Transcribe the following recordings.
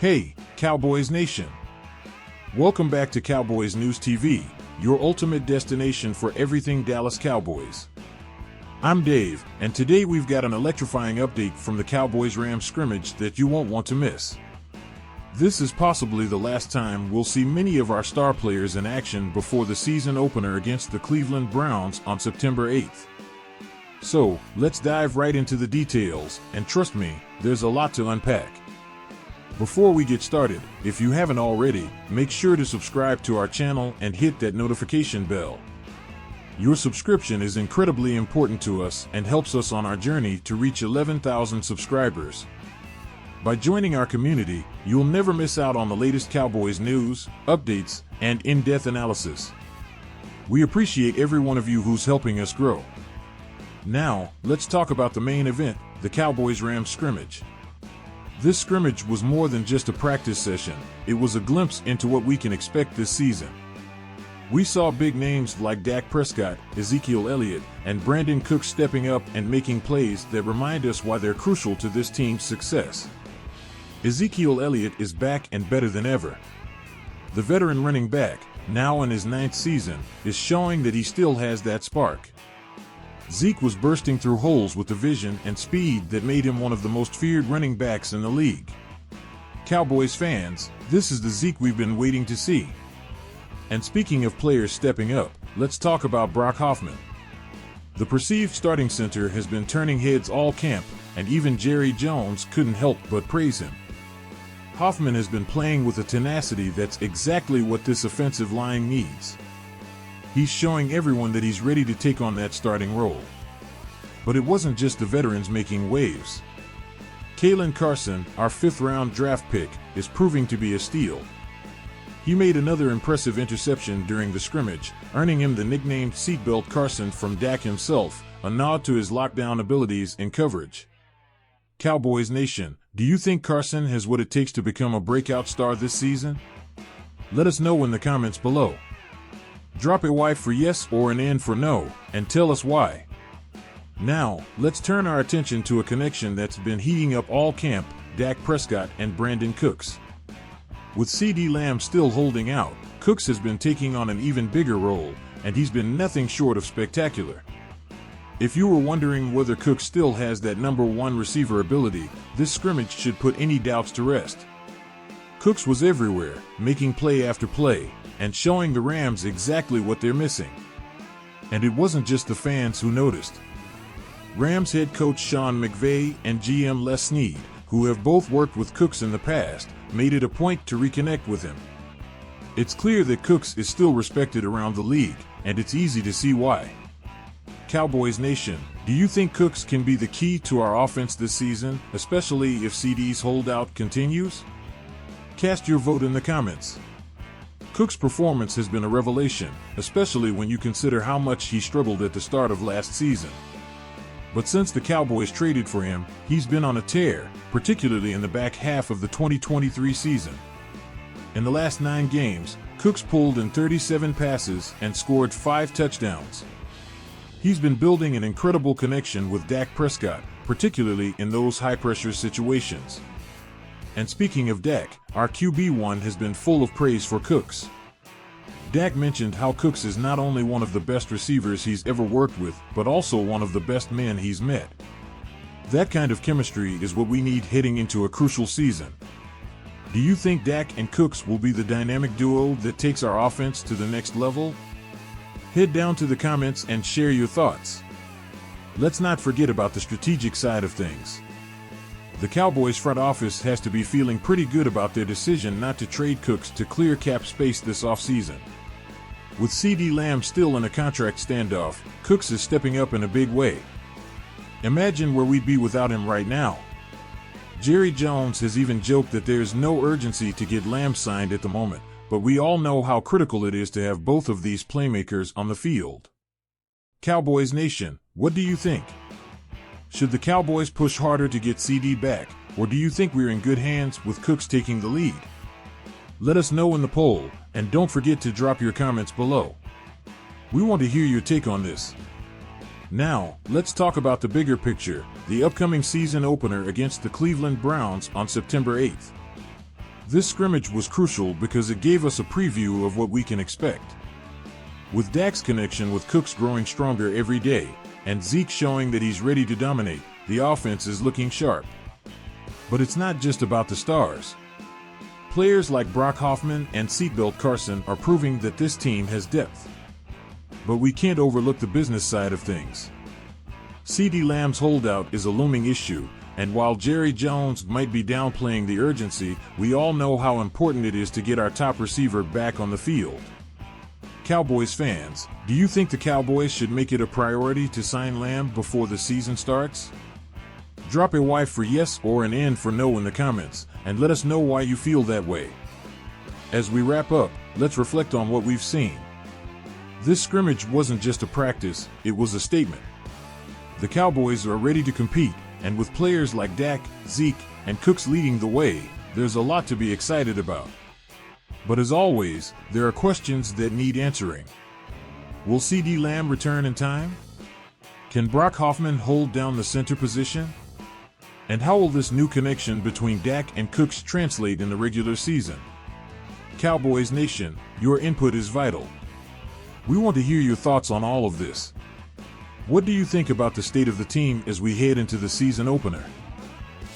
Hey, Cowboys Nation! Welcome back to Cowboys News TV, your ultimate destination for everything Dallas Cowboys. I'm Dave, and today we've got an electrifying update from the Cowboys-Rams scrimmage that you won't want to miss. This is possibly the last time we'll see many of our star players in action before the season opener against the Cleveland Browns on September 8th. So, let's dive right into the details, and trust me, there's a lot to unpack. Before we get started, if you haven't already, make sure to subscribe to our channel and hit that notification bell. Your subscription is incredibly important to us and helps us on our journey to reach 11,000 subscribers. By joining our community, you'll never miss out on the latest Cowboys news, updates, and in-depth analysis. We appreciate every one of you who's helping us grow. Now, let's talk about the main event, the Cowboys-Rams scrimmage. This scrimmage was more than just a practice session, it was a glimpse into what we can expect this season. We saw big names like Dak Prescott, Ezekiel Elliott, and Brandon Cooks stepping up and making plays that remind us why they're crucial to this team's success. Ezekiel Elliott is back and better than ever. The veteran running back, now in his 9th season, is showing that he still has that spark. Zeke was bursting through holes with the vision and speed that made him one of the most feared running backs in the league. Cowboys fans, this is the Zeke we've been waiting to see. And speaking of players stepping up, let's talk about Brock Hoffman. The perceived starting center has been turning heads all camp, and even Jerry Jones couldn't help but praise him. Hoffman has been playing with a tenacity that's exactly what this offensive line needs. He's showing everyone that he's ready to take on that starting role. But it wasn't just the veterans making waves. Kalen Carson, our 5th-round draft pick, is proving to be a steal. He made another impressive interception during the scrimmage, earning him the nickname Seatbelt Carson from Dak himself, a nod to his lockdown abilities in coverage. Cowboys Nation, do you think Carson has what it takes to become a breakout star this season? Let us know in the comments below. Drop a Y for yes or an N for no, and tell us why. Now, let's turn our attention to a connection that's been heating up all camp, Dak Prescott and Brandon Cooks. With CeeDee Lamb still holding out, Cooks has been taking on an even bigger role, and he's been nothing short of spectacular. If you were wondering whether Cooks still has that #1 receiver ability, this scrimmage should put any doubts to rest. Cooks was everywhere, making play after play, and showing the Rams exactly what they're missing. And it wasn't just the fans who noticed. Rams head coach Sean McVay and GM Les Snead, who have both worked with Cooks in the past, made it a point to reconnect with him. It's clear that Cooks is still respected around the league, and it's easy to see why. Cowboys Nation, do you think Cooks can be the key to our offense this season, especially if CeeDee's holdout continues? Cast your vote in the comments. Cooks' performance has been a revelation, especially when you consider how much he struggled at the start of last season. But since the Cowboys traded for him, he's been on a tear, particularly in the back half of the 2023 season. In the last 9 games, Cooks pulled in 37 passes and scored 5 touchdowns. He's been building an incredible connection with Dak Prescott, particularly in those high-pressure situations. And speaking of Dak, our QB1 has been full of praise for Cooks. Dak mentioned how Cooks is not only one of the best receivers he's ever worked with, but also one of the best men he's met. That kind of chemistry is what we need heading into a crucial season. Do you think Dak and Cooks will be the dynamic duo that takes our offense to the next level? Head down to the comments and share your thoughts. Let's not forget about the strategic side of things. The Cowboys front office has to be feeling pretty good about their decision not to trade Cooks to clear cap space this offseason. With CeeDee Lamb still in a contract standoff, Cooks is stepping up in a big way. Imagine where we'd be without him right now. Jerry Jones has even joked that there's no urgency to get Lamb signed at the moment, but we all know how critical it is to have both of these playmakers on the field. Cowboys Nation, what do you think? Should the Cowboys push harder to get CeeDee back, or do you think we're in good hands with Cooks taking the lead? Let us know in the poll, and don't forget to drop your comments below. We want to hear your take on this. Now, let's talk about the bigger picture, the upcoming season opener against the Cleveland Browns on September 8th. This scrimmage was crucial because it gave us a preview of what we can expect. With Dak's connection with Cooks growing stronger every day, and Zeke showing that he's ready to dominate, the offense is looking sharp. But it's not just about the stars. Players like Brock Hoffman and Seatbelt Carson are proving that this team has depth. But we can't overlook the business side of things. CeeDee Lamb's holdout is a looming issue, and while Jerry Jones might be downplaying the urgency, we all know how important it is to get our top receiver back on the field. Cowboys fans, do you think the Cowboys should make it a priority to sign Lamb before the season starts? Drop a Y for yes or an N for no in the comments, and let us know why you feel that way. As we wrap up, let's reflect on what we've seen. This scrimmage wasn't just a practice, it was a statement. The Cowboys are ready to compete, and with players like Dak, Zeke, and Cooks leading the way, there's a lot to be excited about. But as always, there are questions that need answering. Will CeeDee Lamb return in time? Can Brock Hoffman hold down the center position? And how will this new connection between Dak and Cooks translate in the regular season? Cowboys Nation, your input is vital. We want to hear your thoughts on all of this. What do you think about the state of the team as we head into the season opener?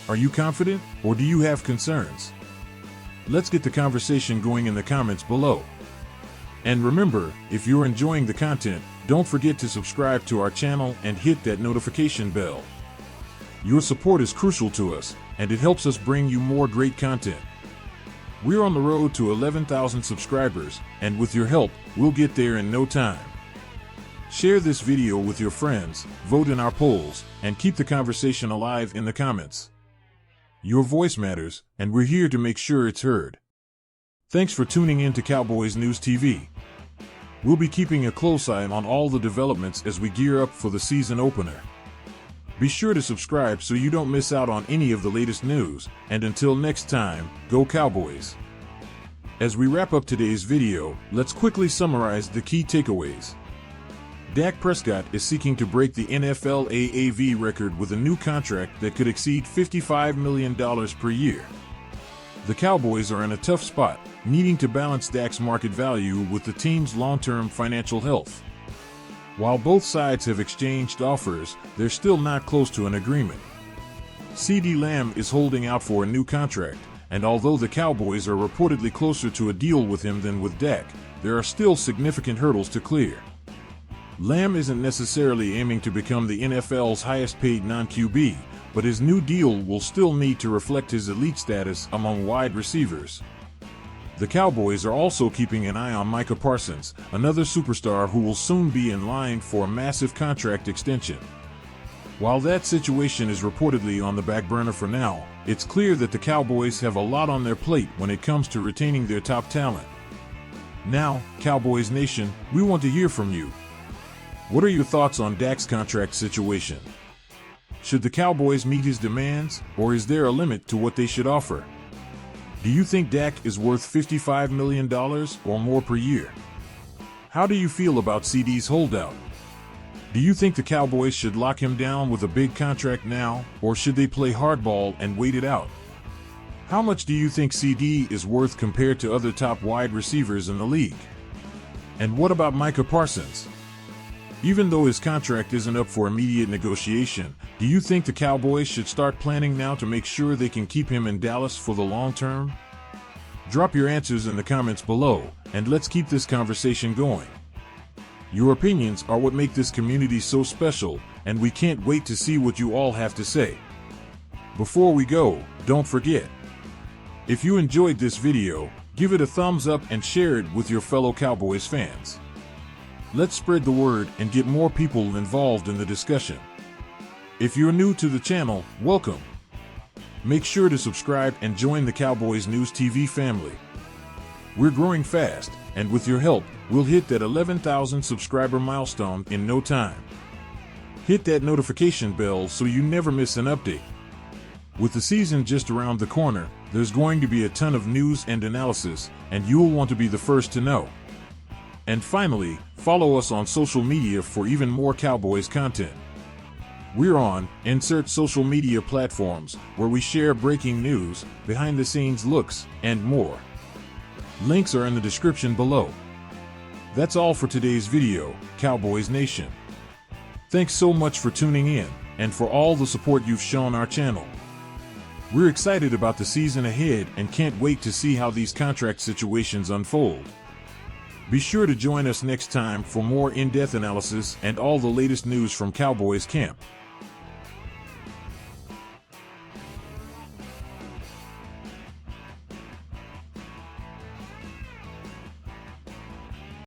Are you confident, or do you have concerns? Let's get the conversation going in the comments below. And remember, if you're enjoying the content, don't forget to subscribe to our channel and hit that notification bell. Your support is crucial to us, and it helps us bring you more great content. We're on the road to 11,000 subscribers, and with your help, we'll get there in no time. Share this video with your friends, vote in our polls, and keep the conversation alive in the comments. Your voice matters, and we're here to make sure it's heard. Thanks for tuning in to Cowboys News TV. We'll be keeping a close eye on all the developments as we gear up for the season opener. Be sure to subscribe so you don't miss out on any of the latest news, and until next time, go Cowboys! As we wrap up today's video, let's quickly summarize the key takeaways. Dak Prescott is seeking to break the NFL AAV record with a new contract that could exceed $55 million per year. The Cowboys are in a tough spot, needing to balance Dak's market value with the team's long-term financial health. While both sides have exchanged offers, they're still not close to an agreement. CeeDee Lamb is holding out for a new contract, and although the Cowboys are reportedly closer to a deal with him than with Dak, there are still significant hurdles to clear. Lamb isn't necessarily aiming to become the NFL's highest-paid non-QB, but his new deal will still need to reflect his elite status among wide receivers. The Cowboys are also keeping an eye on Micah Parsons, another superstar who will soon be in line for a massive contract extension. While that situation is reportedly on the back burner for now, it's clear that the Cowboys have a lot on their plate when it comes to retaining their top talent. Now, Cowboys Nation, we want to hear from you. What are your thoughts on Dak's contract situation? Should the Cowboys meet his demands, or is there a limit to what they should offer? Do you think Dak is worth $55 million or more per year? How do you feel about CeeDee's holdout? Do you think the Cowboys should lock him down with a big contract now, or should they play hardball and wait it out? How much do you think CeeDee is worth compared to other top wide receivers in the league? And what about Micah Parsons? Even though his contract isn't up for immediate negotiation, do you think the Cowboys should start planning now to make sure they can keep him in Dallas for the long term? Drop your answers in the comments below, and let's keep this conversation going. Your opinions are what make this community so special, and we can't wait to see what you all have to say. Before we go, don't forget, if you enjoyed this video, give it a thumbs up and share it with your fellow Cowboys fans. Let's spread the word and get more people involved in the discussion. If you're new to the channel, welcome. Make sure to subscribe and join the Cowboys News TV family. We're growing fast, and with your help, we'll hit that 11,000 subscriber milestone in no time. Hit that notification bell so you never miss an update. With the season just around the corner, there's going to be a ton of news and analysis, and you'll want to be the first to know. And finally, follow us on social media for even more Cowboys content. We're on insert social media platforms where we share breaking news, behind the scenes looks, and more. Links are in the description below. That's all for today's video, Cowboys Nation. Thanks so much for tuning in, and for all the support you've shown our channel. We're excited about the season ahead and can't wait to see how these contract situations unfold. Be sure to join us next time for more in-depth analysis and all the latest news from Cowboys camp.